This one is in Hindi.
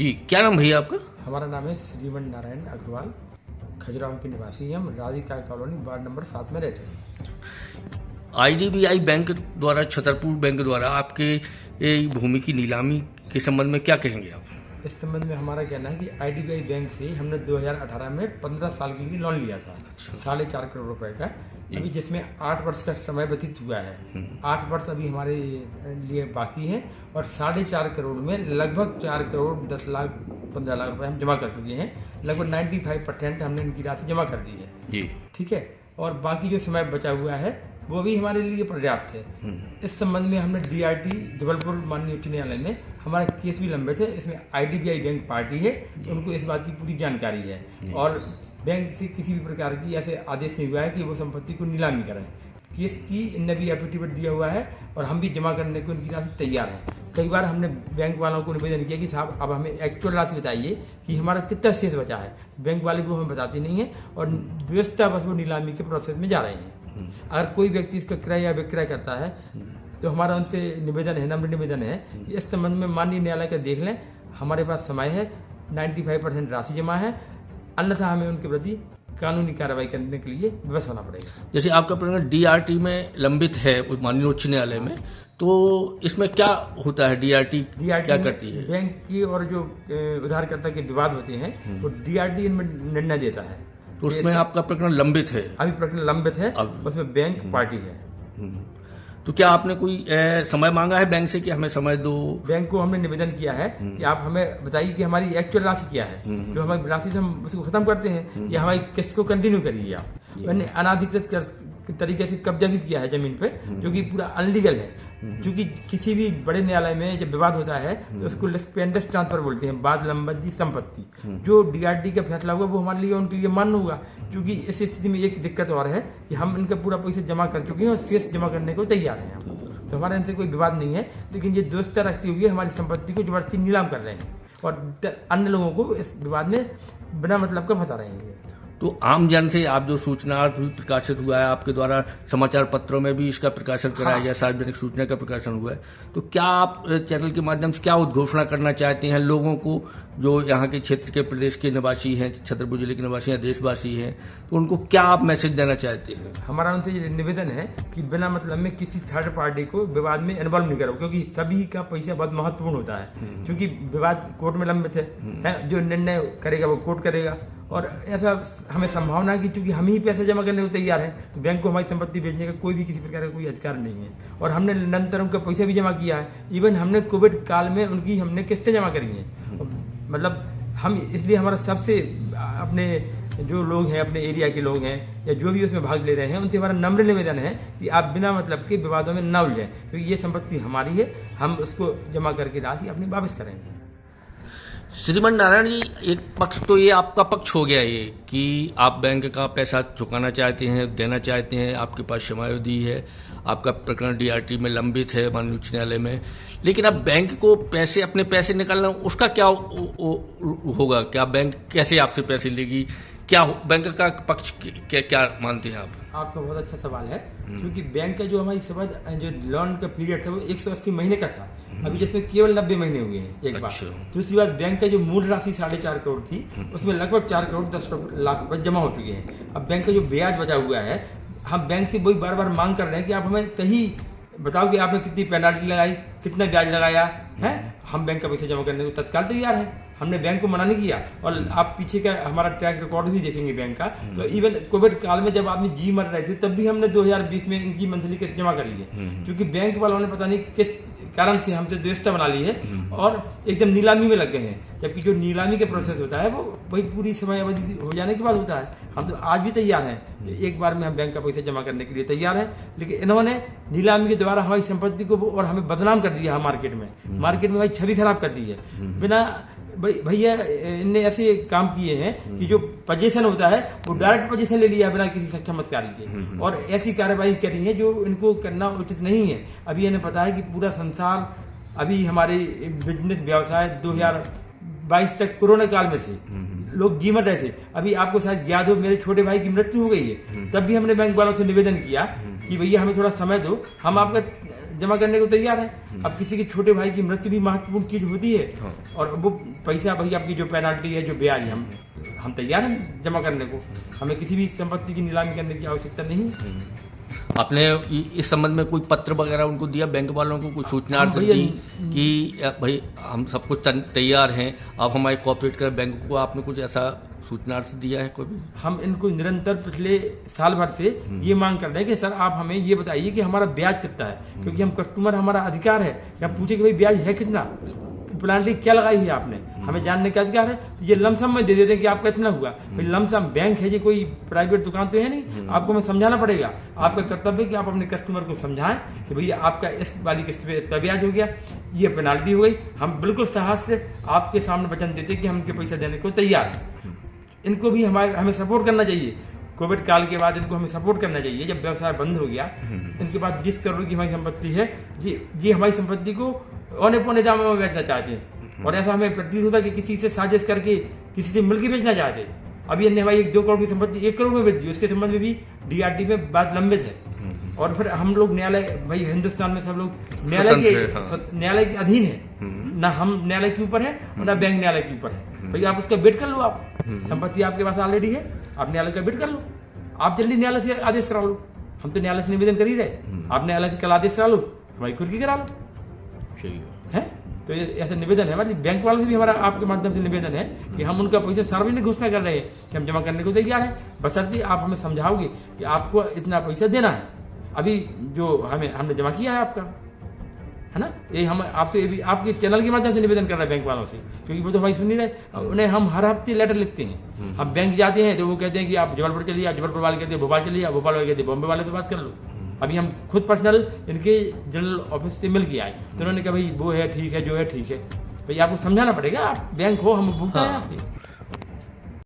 जी, क्या नाम भैया आपका? हमारा नाम है श्रीमन नारायण अग्रवाल। खजुराहो के निवासी हैं हम। राधिका कॉलोनी वार्ड नंबर 7 में रहते हैं। आईडीबीआई बैंक द्वारा, छतरपुर बैंक द्वारा आपके भूमि की नीलामी के संबंध में क्या कहेंगे आप? इस संबंध में हमारा कहना है कि आईडीबीआई बैंक से हमने 2018 में 15 साल के लिए लोन लिया था, 4.5 करोड़ रुपए का, अभी जिसमें 8 वर्ष का समय व्यतीत हुआ है। 8 वर्ष अभी हमारे लिए बाकी है और 4.5 करोड़ में लगभग 4 करोड़ 10 लाख 15 लाख रुपए हम जमा कर चुके हैं। लगभग 95% हमने इनकी राशि जमा कर दी है जी। ठीक है, और बाकी जो समय बचा हुआ है वो भी हमारे लिए पर्याप्त है। इस संबंध में हमने डीआरटी जबलपुर माननीय उच्च न्यायालय में हमारा केस भी लंबित है। इसमें आईडीबीआई बैंक पार्टी है, तो उनको इस बात की पूरी जानकारी है और बैंक से किसी भी प्रकार की ऐसे आदेश नहीं हुआ है कि वो संपत्ति को नीलामी करें। केस की इनने भी एफिडेविट दिया हुआ है और हम भी जमा करने को इनकी राशि तैयार है। कई बार हमने बैंक वालों को निवेदन किया कि साहब अब हमें एक्चुअल राशि बताइए कि हमारा कितना शेष बचा है। बैंक वाले वो हमें बताते नहीं है और व्यवस्था बस वो नीलामी के प्रोसेस में जा रहे हैं। अगर कोई व्यक्ति इसका क्रय या विक्रय करता है तो हमारा उनसे निवेदन है, नम्र निवेदन है कि इस संबंध में माननीय न्यायालय का देख लें। हमारे पास समय है, 95% राशि जमा है, अन्यथा हमें उनके प्रति कानूनी कार्रवाई करने के लिए विवश होना पड़ेगा। जैसे आपका प्रकरण डीआरटी में लंबित है माननीय उच्च न्यायालय में, तो इसमें क्या होता है? डीआरटी क्या करती है? बैंक की और जो उधारकर्ता के विवाद होते हैं तो डीआरटी इनमें निर्णय देता है। तो उसमें आपका प्रकरण लंबित है? अभी प्रकरण लंबित है, उसमें बैंक पार्टी है। तो क्या आपने कोई समय मांगा है बैंक से कि हमें समय दो? बैंक को हमने निवेदन किया है कि आप हमें बताइए कि हमारी एक्चुअल राशि क्या है, जो हमारी राशि से हम उसको खत्म करते हैं या हमारी किस्त को कंटिन्यू करिए आप। मैंने अनाधिकृत तरीके से कब्जा भी किया है जमीन पे, जो कि पूरा अनलीगल है। क्योंकि किसी भी बड़े न्यायालय में जब विवाद होता है तो उसको लिस्पेंडस ट्रांसफर बोलते हैं, बाद लंबंदी संपत्ति। जो डीआरटी का फैसला होगा वो हमारे लिए उनके लिए मान्य होगा। क्योंकि इस स्थिति में एक दिक्कत और है कि हम इनका पूरा पैसा जमा कर चुके हैं और शेष जमा करने को तैयार हैं। तो हमारे इनसे कोई विवाद नहीं है, लेकिन ये दोस्ता रखते हुए हमारी संपत्ति को जबरदस्ती नीलाम कर रहे हैं और अन्य लोगों को इस विवाद में बिना मतलब का फंसा रहे हैं। तो आम जन से आप जो सूचना प्रकाशित हुआ है, आपके द्वारा समाचार पत्रों में भी इसका प्रकाशन कराया गया, सार्वजनिक सूचना का प्रकाशन हुआ है, तो क्या आप चैनल के माध्यम से क्या उद्घोषणा करना चाहते हैं लोगों को जो यहाँ के क्षेत्र के प्रदेश के निवासी हैं, छतरपुर जिले के निवासी हैं, देशवासी हैं, तो उनको क्या आप मैसेज देना चाहते हैं? हमारा उनसे ये निवेदन है कि बिना मतलब में किसी थर्ड पार्टी को विवाद में इन्वॉल्व नहीं करो, क्योंकि सभी का पैसा बहुत महत्वपूर्ण होता है। क्योंकि विवाद कोर्ट में लंबित है, जो निर्णय करेगा वो कोर्ट करेगा और ऐसा हमें संभावना है कि चूंकि हम ही पैसे जमा करने को तैयार हैं तो बैंक को हमारी संपत्ति बेचने का कोई भी किसी प्रकार का कोई अधिकार नहीं है। और हमने निरंतर उनका पैसा भी जमा किया है। इवन हमने कोविड काल में उनकी हमने किस्तें जमा करी हैं। मतलब हम इसलिए हमारा सबसे अपने जो लोग हैं, अपने एरिया के लोग हैं या जो भी उसमें भाग ले रहे हैं, उनसे हमारा नम्र निवेदन है कि आप बिना मतलब के विवादों में न उलझें, क्योंकि ये संपत्ति हमारी है, हम उसको जमा करके राशि अपनी वापस करेंगे। श्रीमन नारायण जी, एक पक्ष तो ये आपका पक्ष हो गया ये कि आप बैंक का पैसा चुकाना चाहते हैं, देना चाहते हैं, आपके पास समयावधि है, आपका प्रकरण डीआरटी में लंबित है माननीय उच्च न्यायालय में, लेकिन अब बैंक को पैसे अपने पैसे निकालना उसका क्या होगा? क्या बैंक कैसे आपसे पैसे लेगी? क्या बैंक का पक्ष क्या मानते हैं आप? आपका बहुत अच्छा सवाल है, क्योंकि बैंक का जो हमारी समझ जो लोन का पीरियड था वो 180 महीने का था, अभी जिसमें केवल 90 महीने हुए हैं। एक बात। दूसरी बात, बैंक का जो मूल राशि 4.5 करोड़ थी उसमें लगभग 4 करोड़ 10 लाख रुपए जमा हो चुके हैं। अब बैंक का जो ब्याज बचा हुआ है, हम बैंक से वही बार बार मांग कर रहे हैं कि आप हमें सही बताओ कि आपने कितनी पेनाल्टी लगाई, कितना ब्याज लगाया है। हम बैंक का पैसा जमा करने को तत्काल तैयार है, हमने बैंक को मना नहीं किया। और आप पीछे का हमारा ट्रैक रिकॉर्ड भी देखेंगे बैंक का, तो इवन कोविड काल में जब आदमी जी मर रहे थे तब भी हमने 2020 में इनकी मंथली किस्त जमा करी है। क्योंकि बैंक वालों ने पता नहीं किस कारण से हमसे द्वेषता बना ली है और एकदम नीलामी में लग गए हैं। जबकि जो नीलामी का प्रोसेस होता है वो वही पूरी समय अवधि हो जाने के बाद होता है। हम तो आज भी तैयार हैं, एक बार में हम बैंक का पैसा जमा करने के लिए तैयार हैं, लेकिन इन्होंने नीलामी के द्वारा हमारी संपत्ति को और हमें बदनाम कर दिया है। मार्केट में हमारी छवि खराब कर दी है। बिना भैया इनने ऐसे काम किए हैं कि जो पोजीशन होता है वो डायरेक्ट पोजीशन ले लिया बिना किसी चमत्कारी के, और ऐसी कार्रवाई करी है जो इनको करना उचित नहीं है। अभी इन्हें पता है कि पूरा संसार अभी हमारे बिजनेस व्यवसाय 2022 तक कोरोना काल में थे, लोग जी मर रहे थे। अभी आपको शायद याद हो, मेरे छोटे भाई की मृत्यु हो गई है, तब भी हमने बैंक वालों से निवेदन किया कि भैया हमें थोड़ा समय दो, हम आपका जमा करने को तैयार है। अब किसी के छोटे भाई की मृत्यु भी महत्वपूर्ण चीज होती है, और वो पैसा भाई आपकी जो पेनाल्टी है, जो ब्याज, हम तैयार हैं जमा करने को। हमें किसी भी संपत्ति की नीलामी करने की आवश्यकता नहीं है। आपने इस संबंध में कोई पत्र वगैरह उनको दिया, बैंक वालों को कोई सूचना दी कि भाई हम सब कुछ तैयार हैं, आप हमारे कोऑपरेट करें? बैंक को आपने कुछ ऐसा सूचना दिया है कोई भी? हम इनको निरंतर पिछले साल भर से ये मांग कर रहे हैं कि सर आप हमें ये बताइए कि हमारा ब्याज कितना है, क्योंकि हम कस्टमर, हमारा अधिकार है कि हम पूछे कि भाई ब्याज है कितना, पेनाल्टी क्या लगाई है आपने, हमें जानने का अधिकार है। ये लमसम में दे देते हैं कि आपका इतना हुआ। भाई लमसम बैंक है, ये कोई प्राइवेट दुकान तो है नहीं, आपको हमें समझाना पड़ेगा। आपका कर्तव्य है कि आप अपने कस्टमर को समझाएं कि भैया आपका इस वाली किस्त पे इतना ब्याज हो गया, ये पेनाल्टी हो गई। हम बिल्कुल साहस से आपके सामने वचन देते हैं कि हम इनके पैसा देने को तैयार हैं। इनको भी हमें सपोर्ट करना चाहिए। कोविड काल के बाद इनको हमें सपोर्ट करना चाहिए। जब व्यवसाय बंद हो गया, इनके पास जिस करोड़ की हमारी संपत्ति है, ये हमारी संपत्ति को औने पौने दामों में बेचना चाहते हैं, और ऐसा हमें प्रतीत होता है कि किसी से साजिश करके, किसी से मिलकर बेचना चाहते। अभी अन्य हमारी 2 करोड़ की संपत्ति 1 करोड़ में बेच दी, उसके संबंध में भी DRT में बात लंबित है। और फिर हम लोग न्यायालय, भाई हिंदुस्तान में सब लोग न्यायालय के अधीन है, ना हम न्यायालय के ऊपर है और ना बैंक न्यायालय के ऊपर है। भाई आप उसका बिड कर लो, आप संपत्ति आपके पास ऑलरेडी है, आप न्यायालय का बिड कर लो, आप जल्दी न्यायालय से आदेश करा लो। हम तो न्यायालय से निवेदन कर ही रहे, आप न्यायालय से कल आदेश करा लो, हमारी कुर्की करा लो है। तो ये ऐसा निवेदन है हमारे बैंक वालों से भी, हमारा आपके माध्यम से निवेदन है कि हम उनका पैसा सार्वजनिक घोषणा कर रहे हैं कि हम जमा करने को तैयार है, बशर्ते आप हमें समझाओगे कि आपको इतना पैसा देना है। अभी जो हमने जमा किया है आपका, है ना, ये हम आपसे आपके चैनल के माध्यम से निवेदन कर रहे हैं बैंक वालों से, क्योंकि वो तो हमारी सुन नहीं रहे। उन्हें हम हर हफ्ते लेटर लिखते हैं। अब बैंक जाते हैं तो वो कहते हैं कि आप जबलपुर चलिए, जबलपुर वाले कहते हैं भोपाल चलिए, भोपाल वाले कहते हैं बॉम्बे वाले से बात कर लो। अभी हम खुद पर्सनल इनके जनरल ऑफिस से मिल के आए, तो उन्होंने कहा भाई वो है ठीक है, जो है ठीक है। भाई आपको समझाना पड़ेगा, आप बैंक हो, हम भुगतान है आपके।